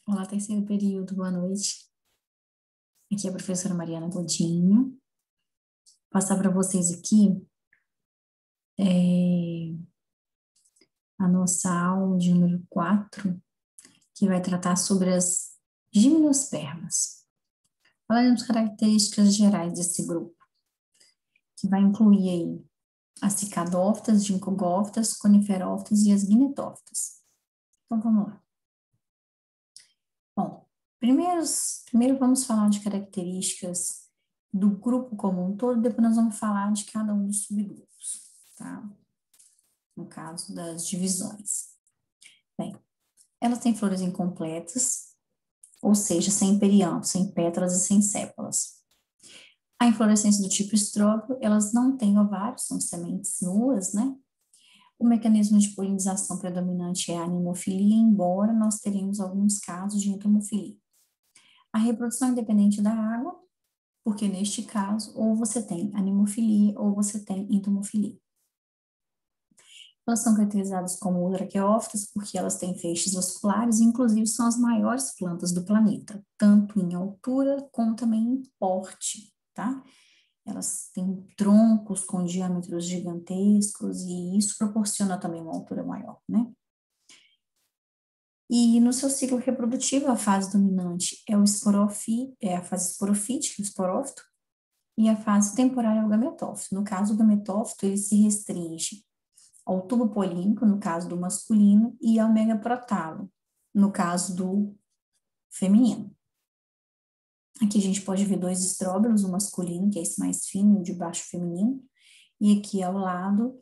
Olá, terceiro período, boa noite. Aqui é a professora Mariana Godinho. Vou passar para vocês aqui a nossa aula de número 4, que vai tratar sobre as gimnospermas. Falaremos características gerais desse grupo, que vai incluir aí as cicadófitas, ginkgófitas, coniferófitas e as guinetófitas. Então, vamos lá. Bom, primeiro vamos falar de características do grupo como um todo, depois nós vamos falar de cada um dos subgrupos, tá? No caso das divisões. Bem, elas têm flores incompletas, ou seja, sem perianto, sem pétalas e sem sépalas. A inflorescência do tipo estróbilo, elas não têm ovários, são sementes nuas, né? O mecanismo de polinização predominante é a animofilia, embora nós teremos alguns casos de entomofilia. A reprodução independente da água, porque neste caso, ou você tem animofilia ou você tem entomofilia. Elas são caracterizadas como braquiófitas porque elas têm feixes vasculares e, inclusive, são as maiores plantas do planeta, tanto em altura como também em porte, tá? Elas têm troncos com diâmetros gigantescos e isso proporciona também uma altura maior, né? E no seu ciclo reprodutivo, a fase dominante é a fase esporofítica, o esporófito, e a fase temporária é o gametófito. No caso, o gametófito, ele se restringe ao tubo polínico, no caso do masculino, e ao megaprotalo, no caso do feminino. Aqui a gente pode ver dois estróbilos, o masculino, que é esse mais fino, e o de baixo feminino, e aqui ao lado,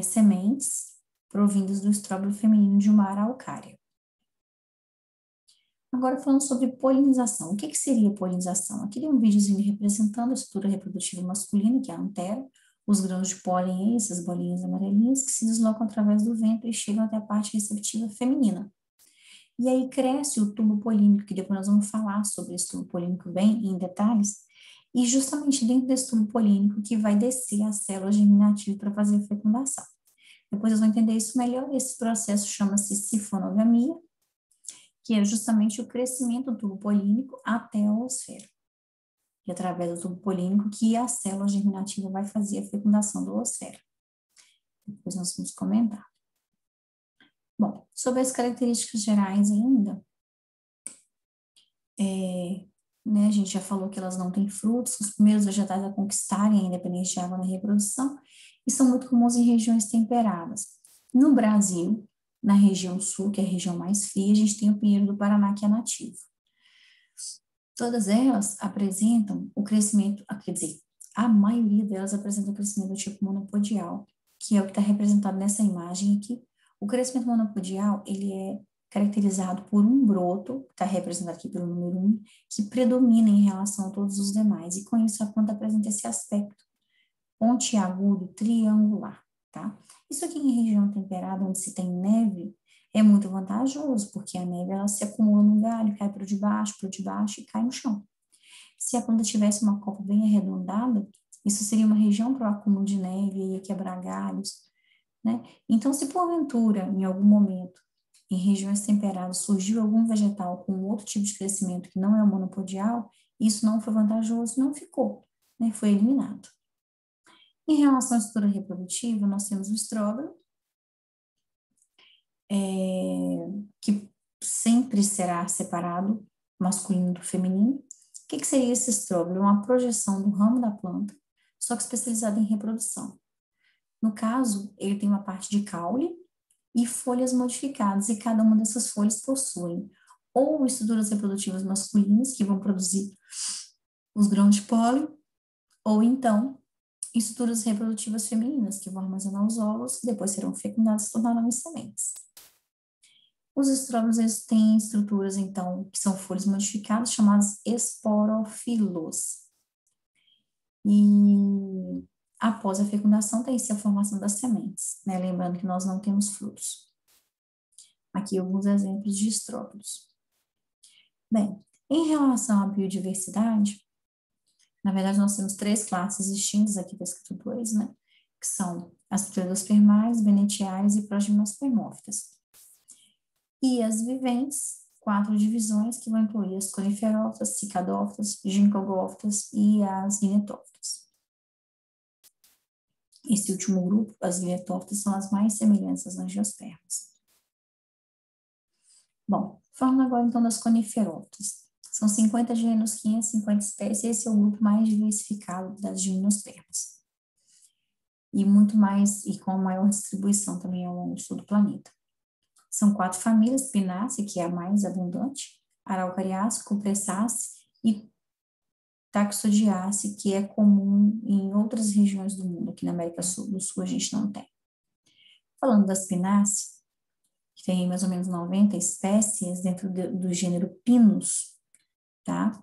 sementes provindas do estróbilo feminino de uma araucária. Agora falando sobre polinização. O que seria polinização? Aqui tem um videozinho representando a estrutura reprodutiva masculina, que é a antera, os grãos de pólen, essas bolinhas amarelinhas, que se deslocam através do vento e chegam até a parte receptiva feminina. E aí cresce o tubo polínico, que depois nós vamos falar sobre esse tubo polínico bem em detalhes, e justamente dentro desse tubo polínico que vai descer a célula germinativa para fazer a fecundação. Depois vocês vão entender isso melhor, esse processo chama-se sifonogamia, que é justamente o crescimento do tubo polínico até a oosfera. E através do tubo polínico que a célula germinativa vai fazer a fecundação da oosfera. Depois nós vamos comentar. Bom, sobre as características gerais ainda, a gente já falou que elas não têm frutos, são os primeiros vegetais a conquistarem a independência de água na reprodução, e são muito comuns em regiões temperadas. No Brasil, na região sul, que é a região mais fria, a gente tem o pinheiro do Paraná, que é nativo. Todas elas apresentam o crescimento, quer dizer, a maioria delas apresenta o crescimento do tipo monopodial, que é o que está representado nessa imagem aqui. O crescimento monopodial, ele é caracterizado por um broto, que está representado aqui pelo número 1, que predomina em relação a todos os demais, e com isso a planta apresenta esse aspecto pontiagudo, triangular, tá? Isso aqui em região temperada, onde se tem neve, é muito vantajoso, porque a neve ela se acumula no galho, cai para de baixo e cai no chão. Se a planta tivesse uma copa bem arredondada, isso seria uma região para o acúmulo de neve, ia quebrar galhos, né? Então, se porventura, em algum momento, em regiões temperadas, surgiu algum vegetal com outro tipo de crescimento que não é o monopodial, isso não foi vantajoso, não ficou, né? Foi eliminado. Em relação à estrutura reprodutiva, nós temos o estróbilo, que sempre será separado, masculino do feminino. O que seria esse estróbilo? Uma projeção do ramo da planta, só que especializada em reprodução. No caso, ele tem uma parte de caule e folhas modificadas, e cada uma dessas folhas possui ou estruturas reprodutivas masculinas, que vão produzir os grãos de pólen, ou então estruturas reprodutivas femininas, que vão armazenar os óvulos, que depois serão fecundados e se tornarão em sementes. Os estróbilos, eles têm estruturas, então, que são folhas modificadas, chamadas esporofilos. E após a fecundação, tem-se a formação das sementes, né? Lembrando que nós não temos frutos. Aqui alguns exemplos de estróbilos. Bem, em relação à biodiversidade, na verdade, nós temos 3 classes distintas, aqui está escrito 2, né? Que são as pteridospermais, benetiais e progimnospermófitas. E as viventes, 4 divisões que vão incluir as coniferófitas, cicadófitas, ginkgófitas e as linetófitas. Esse último grupo, as linetófitas, são as mais semelhantes às angiospermas. Bom, falando agora então das coniferófitas. São 50 gêneros, 550 espécies, esse é o grupo mais diversificado das gimnospermas. E muito mais, e com maior distribuição também ao longo de todo o planeta. São 4 famílias: Pinaceae, que é a mais abundante, Araucariaceae, Cupressaceae e Taxodiaceae, que é comum em outras regiões do mundo. Aqui na América do Sul a gente não tem. Falando das Pinaceae, que tem mais ou menos 90 espécies dentro do gênero Pinus, tá?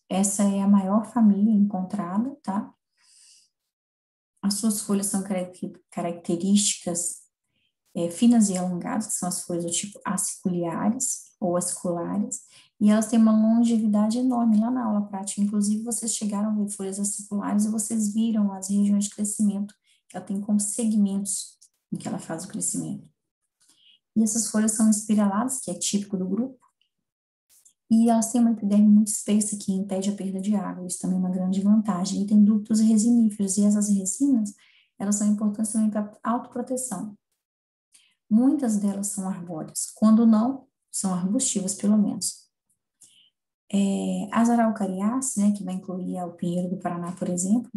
Essa é a maior família encontrada, tá? As suas folhas são características finas e alongadas, que são as folhas do tipo aciculiares ou aciculares, e elas têm uma longevidade enorme. Lá na aula prática, inclusive, vocês chegaram a ver folhas aciculares e vocês viram as regiões de crescimento, que ela tem como segmentos em que ela faz o crescimento. E essas folhas são espiraladas, que é típico do grupo, e elas têm uma epiderme muito espessa que impede a perda de água, isso também é uma grande vantagem. E tem ductos resiníferos, e essas resinas, elas são importantes também para autoproteção. Muitas delas são arbóreas, quando não, são arbustivas pelo menos. As araucariáceas, né, que vai incluir o pinheiro do Paraná, por exemplo,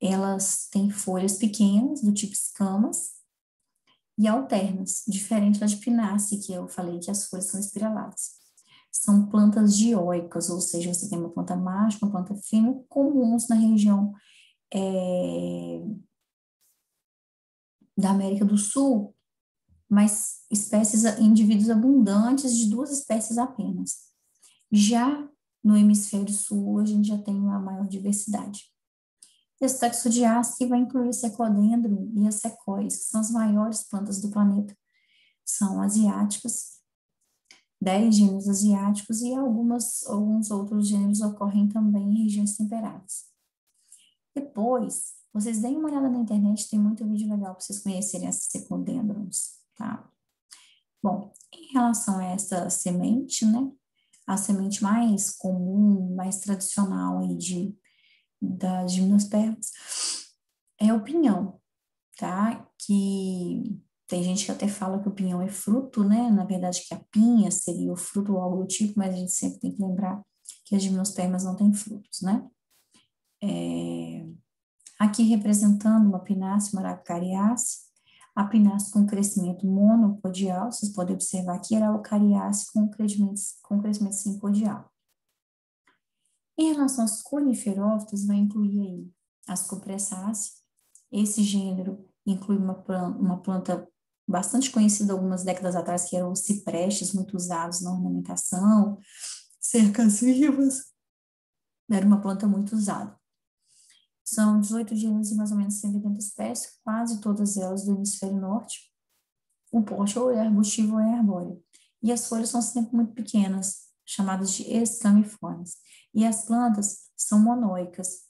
elas têm folhas pequenas, do tipo escamas, e alternas, diferente da de Pinaceae, que eu falei que as folhas são espiraladas. São plantas dioicas, ou seja, você tem uma planta macho, uma planta fêmea, comuns na região da América do Sul, mas indivíduos abundantes de 2 espécies apenas. Já no hemisfério sul, a gente já tem uma maior diversidade. E as Taxodiaceae vai incluir o secodendron e as secóias, que são as maiores plantas do planeta. São asiáticas, 10 gêneros asiáticos, e alguns outros gêneros ocorrem também em regiões temperadas. Depois, vocês deem uma olhada na internet, tem muito vídeo legal para vocês conhecerem essas secodendrons, tá? Bom, em relação a essa semente, né, a semente mais comum, mais tradicional aí das gimnospermas é o pinhão, tá? Que tem gente que até fala que o pinhão é fruto, né? Na verdade, que a pinha seria o fruto ou algo do tipo, mas a gente sempre tem que lembrar que as gimnospermas não têm frutos, né? Aqui representando uma Pinaceae maracariaceae, a Pinaceae com crescimento monopodial, vocês podem observar aqui, era a Araucariaceae com crescimento simpodial. Em relação às coniferófitas, vai incluir aí as Cupressaceae. Esse gênero inclui uma planta bastante conhecida algumas décadas atrás, que eram os ciprestes, muito usados na ornamentação, cercas vivas. Era uma planta muito usada. São 18 gêneros e mais ou menos 180 espécies, quase todas elas do hemisfério norte. O porte ou é arbustivo ou é arbóreo. E as folhas são sempre muito pequenas, chamadas de escamiformes. E as plantas são monóicas,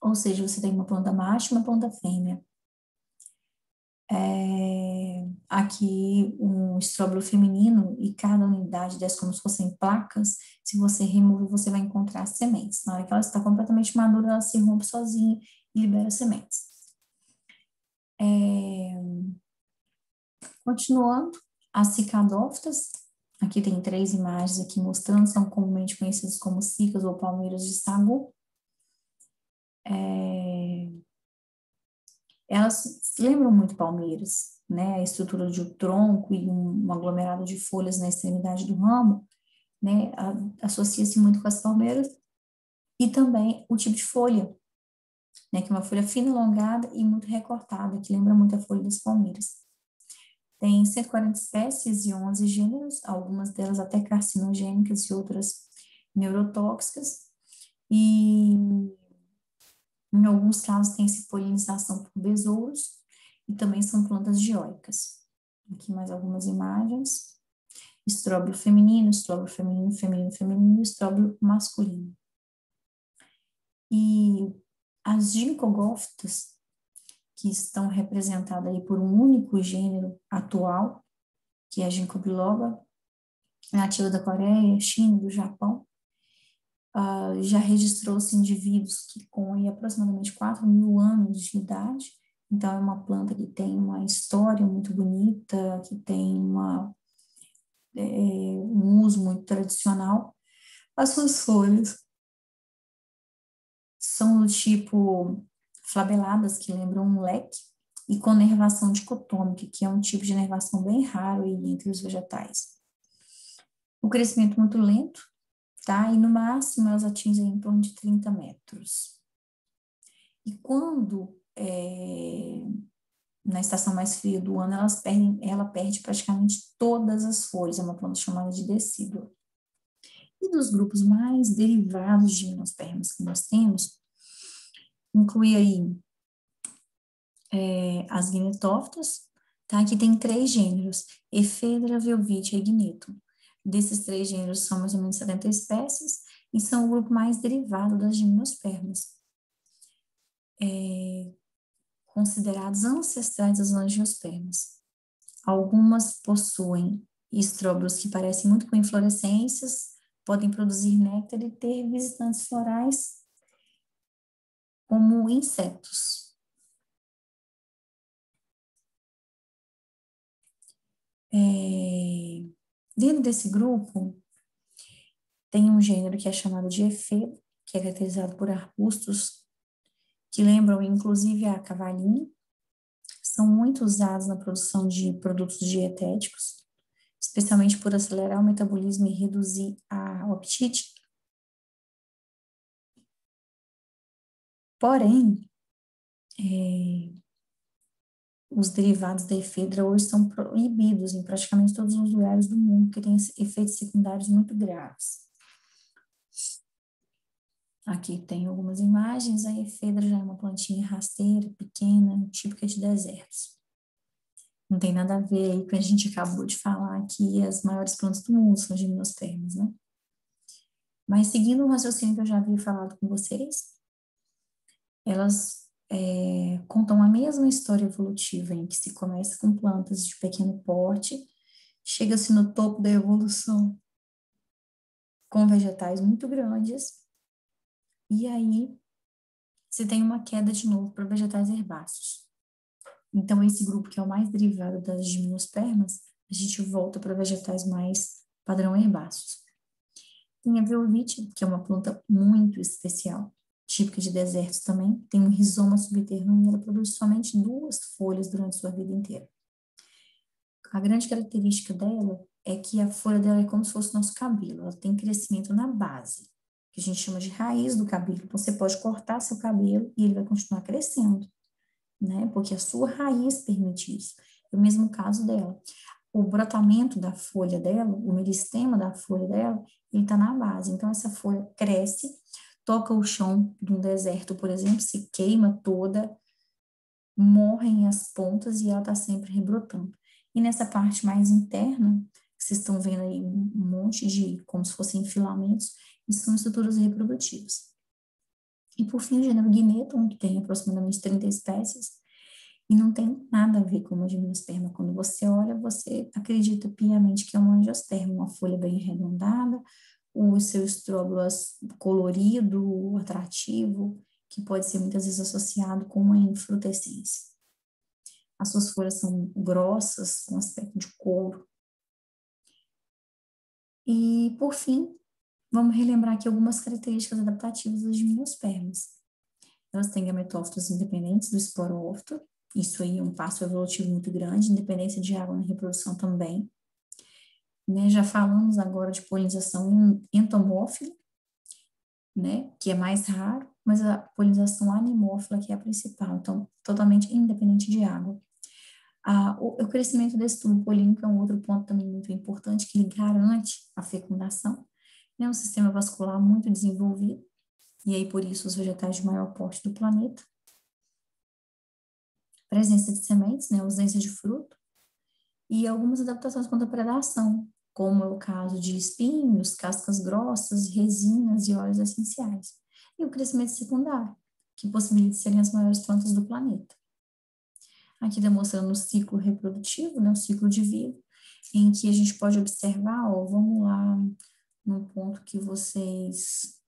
ou seja, você tem uma planta macho e uma planta fêmea. Aqui um estróbilo feminino, e cada unidade desce como se fossem placas. Se você remover, você vai encontrar sementes. Na hora que ela está completamente madura, ela se rompe sozinha e libera sementes. Continuando, as cicadófitas, aqui tem 3 imagens aqui mostrando, são comumente conhecidas como cicas ou palmeiras de sagu. Elas lembram muito palmeiras, né? A estrutura de um tronco e um aglomerado de folhas na extremidade do ramo, né? Associa-se muito com as palmeiras, e também o tipo de folha, né? Que é uma folha fina, alongada e muito recortada, que lembra muito a folha das palmeiras. Tem 140 espécies e 11 gêneros, algumas delas até carcinogênicas e outras neurotóxicas, e em alguns casos tem-se polinização por besouros, e também são plantas dioicas. Aqui mais algumas imagens. Estróbilo feminino, feminino, e estróbilo masculino. E as ginkgófitas, que estão representadas aí por um único gênero atual, que é a ginkgo biloba, nativa da Coreia, China, do Japão. Já registrou-se indivíduos que com aí, aproximadamente 4.000 anos de idade. Então, é uma planta que tem uma história muito bonita, que tem um uso muito tradicional. As suas folhas são do tipo flabeladas, que lembram um leque, e com nervação dicotômica, que é um tipo de nervação bem raro aí entre os vegetais. O crescimento muito lento, tá? E no máximo elas atingem em torno de 30 metros. E quando na estação mais fria do ano, ela perde praticamente todas as folhas, é uma planta chamada de decídua. E dos grupos mais derivados de gimnospermas que nós temos, inclui aí as guinetófitas, tá? Que tem 3 gêneros, Ephedra, Velvitia e Guinetum. Desses 3 gêneros são mais ou menos 70 espécies e são o grupo mais derivado das gimnospermas, considerados ancestrais das angiospermas. Algumas possuem estróbilos que parecem muito com inflorescências, podem produzir néctar e ter visitantes florais como insetos. Dentro desse grupo, tem um gênero que é chamado de Ephedra, que é caracterizado por arbustos que lembram inclusive a cavalinha, são muito usados na produção de produtos dietéticos, especialmente por acelerar o metabolismo e reduzir o apetite. Porém, os derivados da efedra hoje são proibidos em praticamente todos os lugares do mundo, porque tem efeitos secundários muito graves. Aqui tem algumas imagens, a efedra já é uma plantinha rasteira, pequena, típica de desertos. Não tem nada a ver aí com a gente acabou de falar que as maiores plantas do mundo são gimnospermas, né? Mas seguindo o raciocínio que eu já havia falado com vocês, elas contam a mesma história evolutiva, em que se começa com plantas de pequeno porte, chega-se no topo da evolução com vegetais muito grandes, e aí se tem uma queda de novo para vegetais herbáceos. Então, esse grupo que é o mais derivado das gimnospermas, a gente volta para vegetais mais padrão herbáceos. Tem a Velvitia, que é uma planta muito especial, típica de desertos também, tem um rizoma subterrâneo e ela produz somente 2 folhas durante sua vida inteira. A grande característica dela é que a folha dela é como se fosse nosso cabelo, ela tem crescimento na base, que a gente chama de raiz do cabelo. Então, você pode cortar seu cabelo e ele vai continuar crescendo, né? Porque a sua raiz permite isso. É o mesmo caso dela. O brotamento da folha dela, o meristema da folha dela, ele está na base. Então, essa folha cresce, toca o chão de um deserto, por exemplo, se queima toda, morrem as pontas e ela está sempre rebrotando. E nessa parte mais interna, que vocês estão vendo aí um monte de, como se fossem filamentos, isso são estruturas reprodutivas. E por fim, o gênero Guinetum, que tem aproximadamente 30 espécies, e não tem nada a ver com uma gimnosperma. Quando você olha, você acredita piamente que é uma angiosperma, uma folha bem arredondada, o seu estróbilo colorido, atrativo, que pode ser muitas vezes associado com uma infrutescência. As suas folhas são grossas, com aspecto de couro. E, por fim, vamos relembrar aqui algumas características adaptativas das gimnospermas. Elas têm gametófitos independentes do esporófito, isso aí é um passo evolutivo muito grande, independência de água na reprodução também. Né? Já falamos agora de polinização entomófila, né? Que é mais raro, mas a polinização animófila que é a principal, então totalmente independente de água. O crescimento desse tubo polínico é um outro ponto também muito importante, que ele garante a fecundação. É um sistema vascular muito desenvolvido, e aí por isso os vegetais de maior porte do planeta. Presença de sementes, né, ausência de fruto, e algumas adaptações contra a predação, como é o caso de espinhos, cascas grossas, resinas e óleos essenciais. E o crescimento secundário, que possibilita serem as maiores plantas do planeta. Aqui demonstrando o ciclo reprodutivo, né, o ciclo de vida. em que a gente pode observar, ó, vamos lá, num ponto que vocês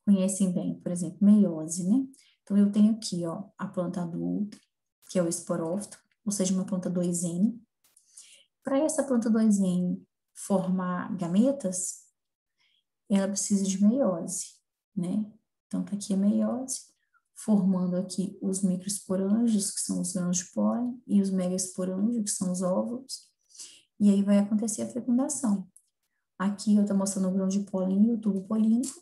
conhecem bem, por exemplo, meiose, né? Então, eu tenho aqui, ó, a planta adulta, que é o esporófito, ou seja, uma planta 2N. Para essa planta 2N formar gametas, ela precisa de meiose, né? Então, tá aqui a meiose, formando aqui os microesporângios, que são os grãos de pólen, e os megaesporângios, que são os óvulos, e aí vai acontecer a fecundação. Aqui eu estou mostrando o grão de pólen e o tubo polínico,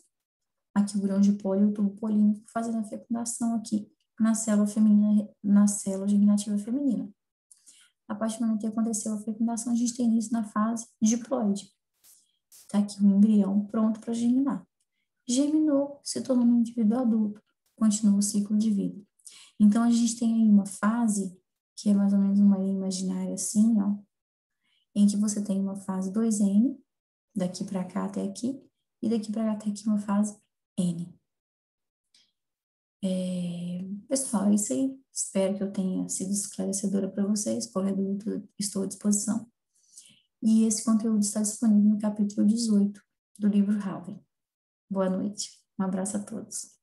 aqui o grão de pólen e o tubo polínico fazendo a fecundação aqui na célula feminina, na célula germinativa feminina. A partir do momento que aconteceu a fecundação, a gente tem início na fase diploide. Está aqui o embrião pronto para germinar. Germinou, se tornou um indivíduo adulto, continua o ciclo de vida. Então, a gente tem aí uma fase, que é mais ou menos uma linha imaginária assim, ó, em que você tem uma fase 2N, daqui para cá até aqui, e daqui para cá até aqui uma fase N. Pessoal, é isso aí. Espero que eu tenha sido esclarecedora para vocês. Qualquer dúvida, estou à disposição. E esse conteúdo está disponível no capítulo 18 do livro Halvey. Boa noite. Um abraço a todos.